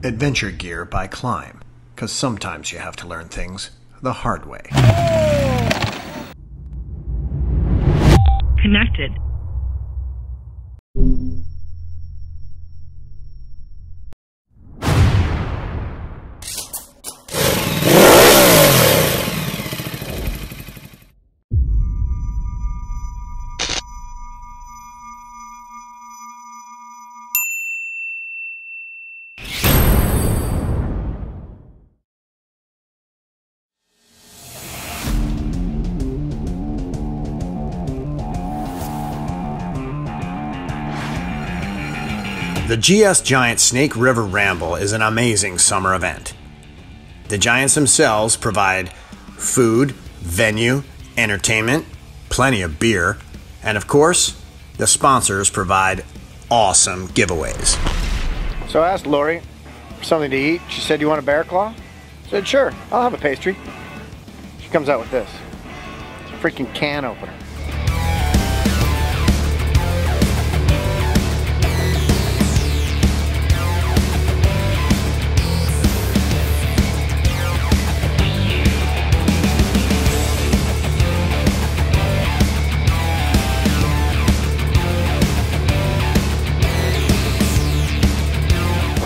Adventure Gear by Climb, because sometimes you have to learn things the hard way. Connected. The GS Giant Snake River Ramble is an amazing summer event. The Giants themselves provide food, venue, entertainment, plenty of beer, and of course, the sponsors provide awesome giveaways. So I asked Lori for something to eat. She said, "You want a bear claw?" I said, "Sure, I'll have a pastry." She comes out with this. It's a freaking can opener.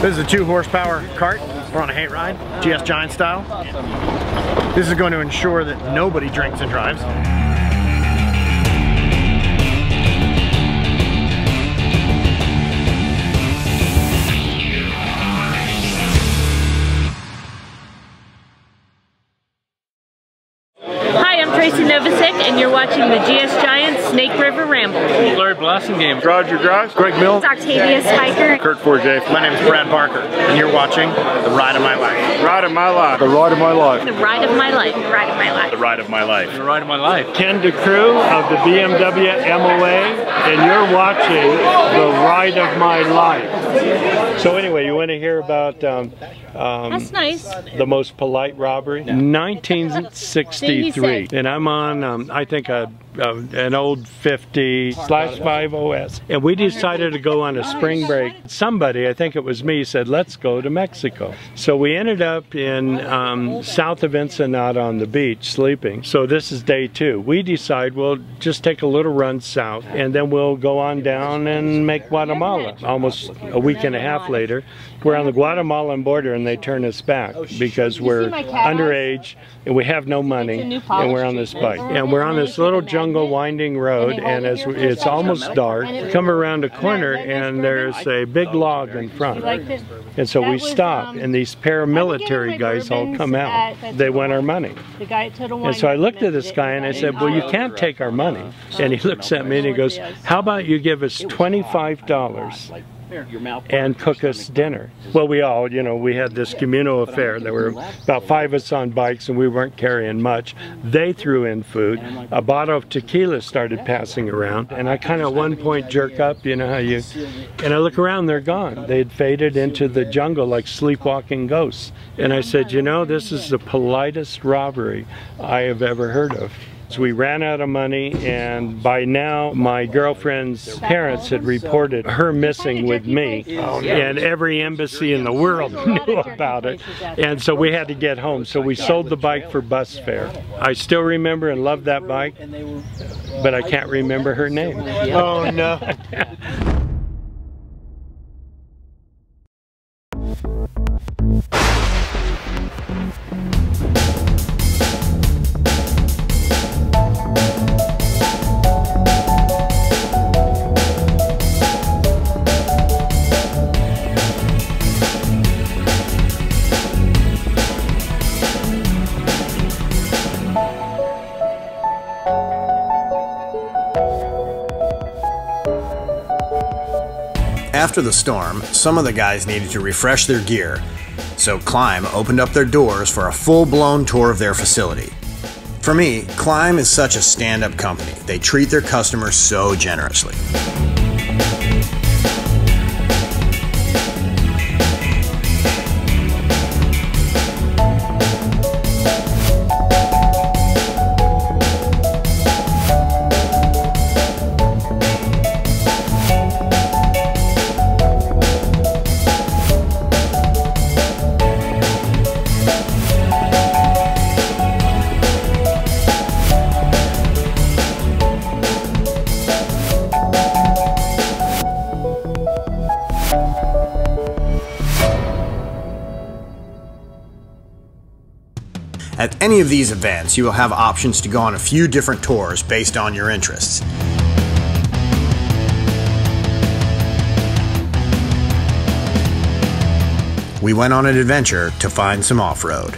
This is a 2-horsepower cart. We're on a hate ride, GS Giant style. This is going to ensure that nobody drinks and drives. Hi, I'm Tracy Novacek, and you're watching the GS Giant Snake River Ramble. Larry Blassingame. Roger Grimes. Greg Mills. Octavia Spiker. Kurt Forjay. My name is Brad Parker, and you're watching The Ride of My Life. Ride of My Life. The Ride of My Life. The ride of my life. The ride of my life. The Ride of My Life. The ride of my life. Ken DeCrew of the BMW MOA, and you're watching The Ride of My Life. So anyway, you want to hear about That's nice. the most polite robbery? 1963, and I'm on, I think, an old 50/5OS, and we decided to go on a spring break. Somebody, I think it was me, said, "Let's go to Mexico." So we ended up in south of Ensenada on the beach sleeping. So this is day 2. We decide we'll just take a little run south, and then we'll go on down and make Guatemala. Almost a week and a half later, we're on the Guatemalan border, and they turn us back because we're underage and we have no money, and we're on this bike, and we're on this little jungle winding road, and as it's almost dark, we come around a corner and there's a big log in front, and so we stop, and these paramilitary guys all come out. They want our money, and so I looked at this guy and I said, "Well, you can't take our money." And he looks at me and he goes, "How about you give us $25 and cook us dinner?" Well, we all, we had this communal affair. There were about 5 of us on bikes, and we weren't carrying much. They threw in food. A bottle of tequila started passing around, and I kind of at one point jerk up, and I look around, they're gone. They'd faded into the jungle like sleepwalking ghosts. And I said, this is the politest robbery I have ever heard of. So we ran out of money, and by now my girlfriend's parents had reported her missing with me, and every embassy in the world knew about it, and so we had to get home. So we sold the bike for bus fare. I still remember and love that bike, but I can't remember her name. Oh no. After the storm, some of the guys needed to refresh their gear, so Climb opened up their doors for a full-blown tour of their facility. For me, Climb is such a stand-up company. They treat their customers so generously. any of these events, you will have options to go on a few different tours based on your interests. We went on an adventure to find some off-road.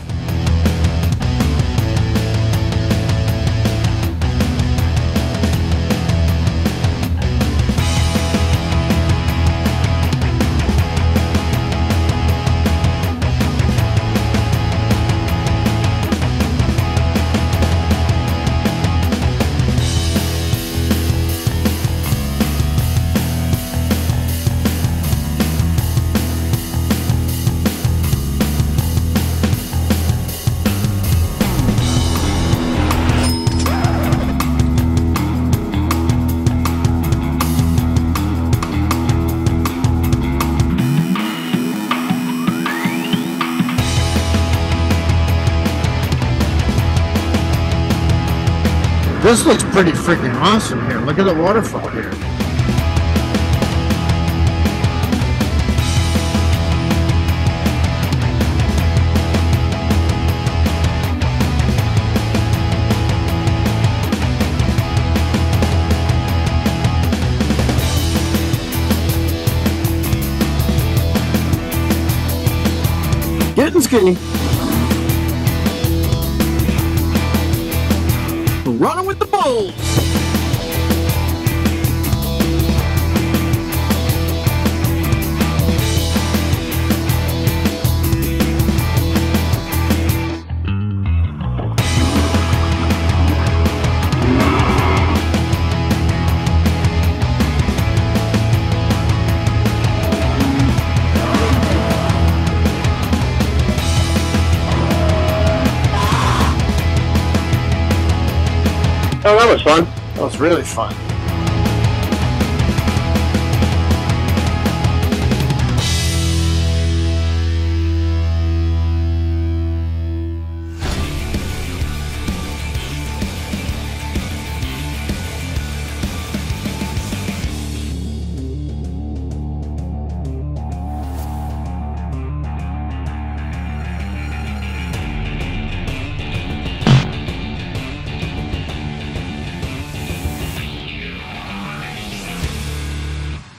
This looks pretty freaking awesome here. Look at the waterfall here. Getting skinny. Running with the bulls. Oh, that was fun. That was really fun.